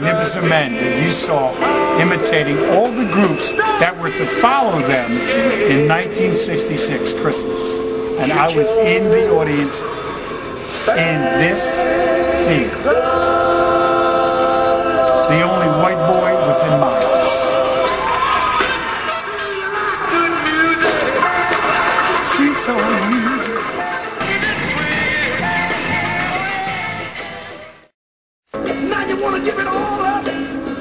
magnificent men that you saw imitating all the groups that were to follow them in 1966 Christmas. And I was in the audience in this theater. The only white boy within miles. Sweet soul music. Now you want to give it all up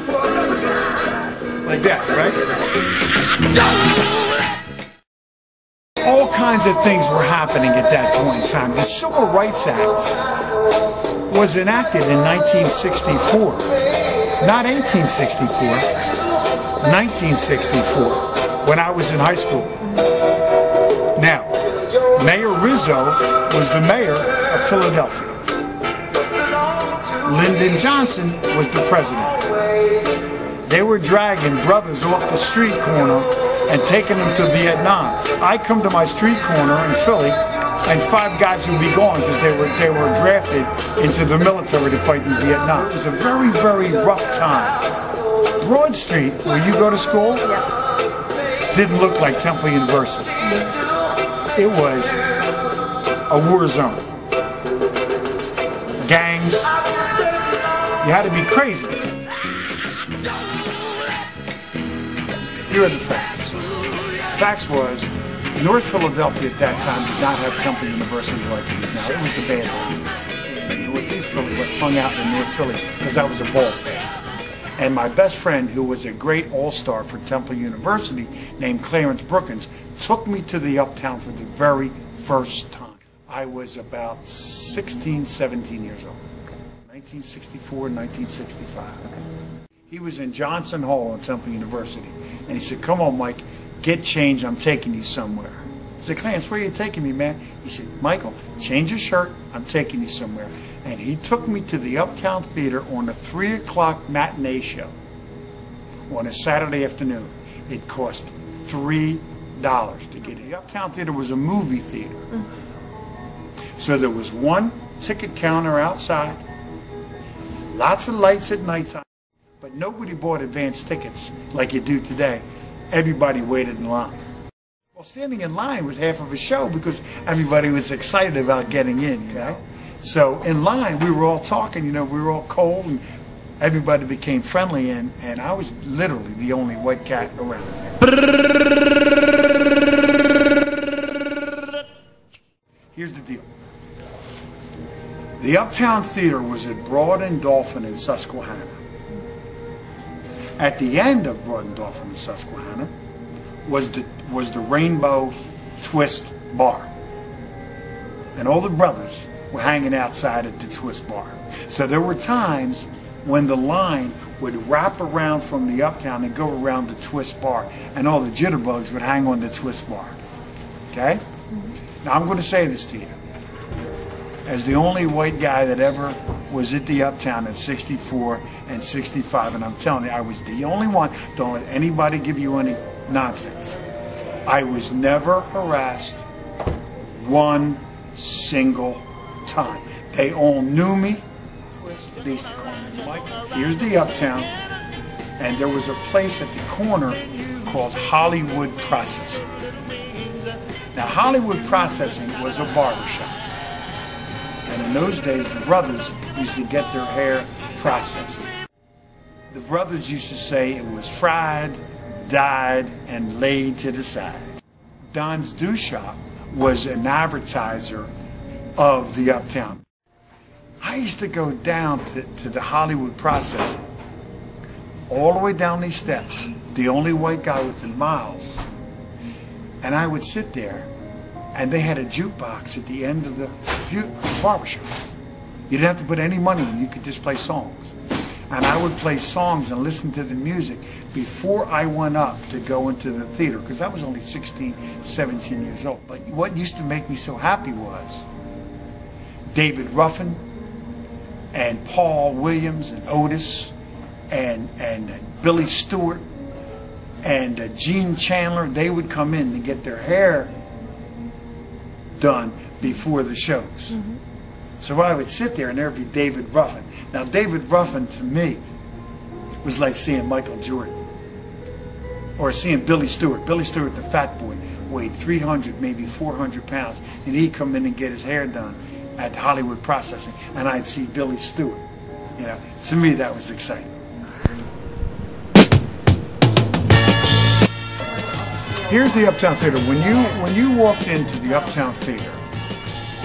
for another guy. Like that, right? All kinds of things were happening at that point in time. The Civil Rights Act was enacted in 1964. Not 1864, 1964, when I was in high school. Now, Mayor Rizzo was the mayor of Philadelphia. Lyndon Johnson was the president. They were dragging brothers off the street corner and taking them to Vietnam. I come to my street corner in Philly, and 5 guys would be gone because they were drafted into the military to fight in Vietnam. It was a very, very rough time. Broad Street, where you go to school, didn't look like Temple University. It was a war zone. Gangs. You had to be crazy. Here are the facts. Facts was, North Philadelphia at that time did not have Temple University like it is now. It was the Badlands. In Northeast Philly, but hung out in North Philly because I was a ball player. And my best friend, who was a great all-star for Temple University, named Clarence Brookins, took me to the Uptown for the very first time. I was about 16, 17 years old. 1964, 1965. He was in Johnson Hall on Temple University. And he said, "Come on, Mike, get changed, I'm taking you somewhere." I said, "Clarence, where are you taking me, man?" He said, "Michael, change your shirt, I'm taking you somewhere." And he took me to the Uptown Theater on a 3 o'clock matinee show on a Saturday afternoon. It cost $3 to get in. The Uptown Theater was a movie theater. So there was one ticket counter outside, lots of lights at nighttime, but nobody bought advance tickets like you do today. Everybody waited in line. Well, standing in line was half of a show because everybody was excited about getting in, you know. So in line, we were all talking, you know, we were all cold, and everybody became friendly, and I was literally the only white cat around. Here's the deal. The Uptown Theater was at Broad and Dolphin in Susquehanna. At the end of Broad and Dolphin in Susquehanna was the Rainbow Twist Bar. And all the brothers were hanging outside at the Twist Bar. So there were times when the line would wrap around from the Uptown and go around the Twist Bar, and all the jitterbugs would hang on the Twist Bar. Okay? Now I'm going to say this to you. As the only white guy that ever was at the Uptown at 64 and 65, and I'm telling you, I was the only one. Don't let anybody give you any nonsense. I was never harassed one single time. They all knew me. They used to call me Michael. Here's the Uptown, and there was a place at the corner called Hollywood Processing. Now, Hollywood Processing was a barbershop. And in those days, the brothers used to get their hair processed. The brothers used to say it was fried, dyed, and laid to the side. Don's Do Shop was an advertiser of the Uptown. I used to go down to the Hollywood Processing, all the way down these steps, the only white guy within miles. And I would sit there, and they had a jukebox at the end of the barbershop. You didn't have to put any money in, you could just play songs. And I would play songs and listen to the music before I went up to go into the theater, because I was only 16, 17 years old. But what used to make me so happy was David Ruffin and Paul Williams and Otis and Billy Stewart and Gene Chandler. They would come in to get their hair done before the shows. So I would sit there and there'd be David Ruffin. Now David Ruffin to me was like seeing Michael Jordan. Or seeing Billy Stewart. Billy Stewart, the fat boy, weighed 300, maybe 400 pounds. And he'd come in and get his hair done at Hollywood Processing. And I'd see Billy Stewart. You know, to me that was exciting. Here's the Uptown Theater. When you walked into the Uptown Theater,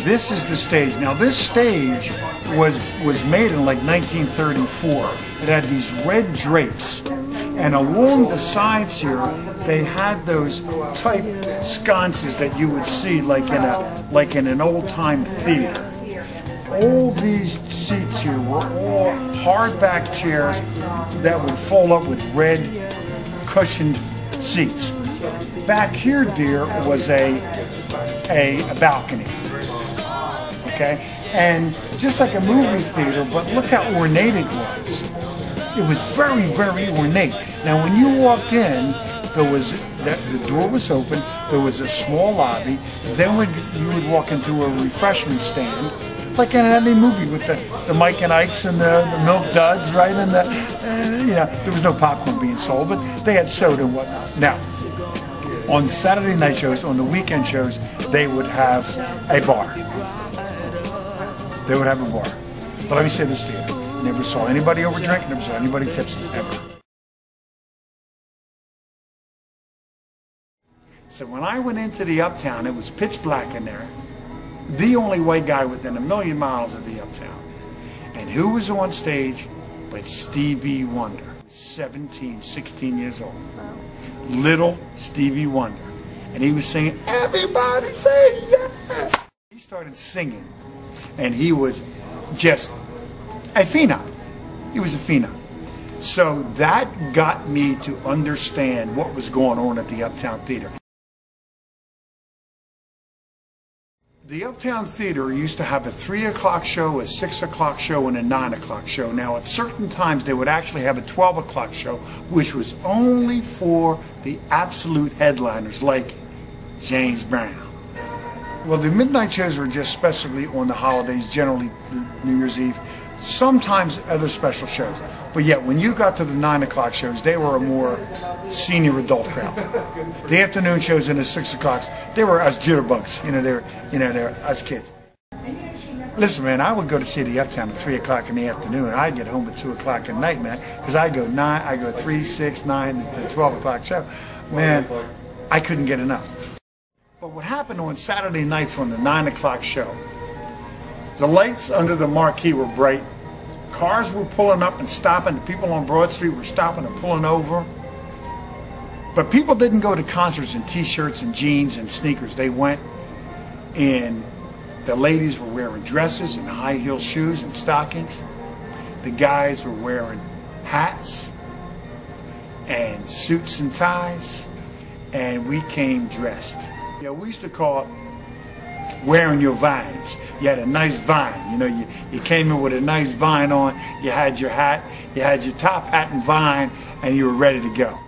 this is the stage. Now this stage was made in like 1934. It had these red drapes, and along the sides here they had those type sconces that you would see like in an old-time theater. All these seats here were all hardback chairs that would fold up with red cushioned seats. Back here, dear, was a balcony. Okay? And just like a movie theater, but look how ornate it was. It was very, very ornate. Now, when you walked in, the door was open, there was a small lobby, then you would walk into a refreshment stand, like in any movie with the Mike and Ikes and the Milk Duds, right? And you know, there was no popcorn being sold, but they had soda and whatnot. Now, on the Saturday night shows, on the weekend shows, they would have a bar. They would have a bar. But let me say this to you. Never saw anybody overdrink, never saw anybody tipsy, ever. So when I went into the Uptown, it was pitch black in there. The only white guy within a million miles of the Uptown. And who was on stage but Stevie Wonder? 17, 16 years old. Little Stevie Wonder. And he was singing, "Everybody say yeah!" He started singing, and he was just a phenom. He was a phenom. So that got me to understand what was going on at the Uptown Theater. The Uptown Theater used to have a 3 o'clock show, a 6 o'clock show, and a 9 o'clock show. Now, at certain times, they would actually have a 12 o'clock show, which was only for the absolute headliners, like James Brown. Well, the midnight shows were just specially on the holidays, generally New Year's Eve, sometimes other special shows. But yet, when you got to the 9 o'clock shows, they were a more senior adult crowd. The afternoon shows and the 6 o'clocks, they were us jitterbugs. They're us kids. Listen, man, I would go to see the Uptown at 3 o'clock in the afternoon, and I'd get home at 2 o'clock at night, man, because I go 3, 6, 9, the 12 o'clock show. Man, I couldn't get enough. But what happened on Saturday nights on the 9 o'clock show, the lights under the marquee were bright. Cars were pulling up and stopping. The people on Broad Street were stopping and pulling over. But people didn't go to concerts in t-shirts and jeans and sneakers. They went in, the ladies were wearing dresses and high heel shoes and stockings. The guys were wearing hats and suits and ties. And we came dressed. You know, we used to call it wearing your vines. You had a nice vine. You know, you came in with a nice vine on. You had your hat. You had your top hat and vine, and you were ready to go.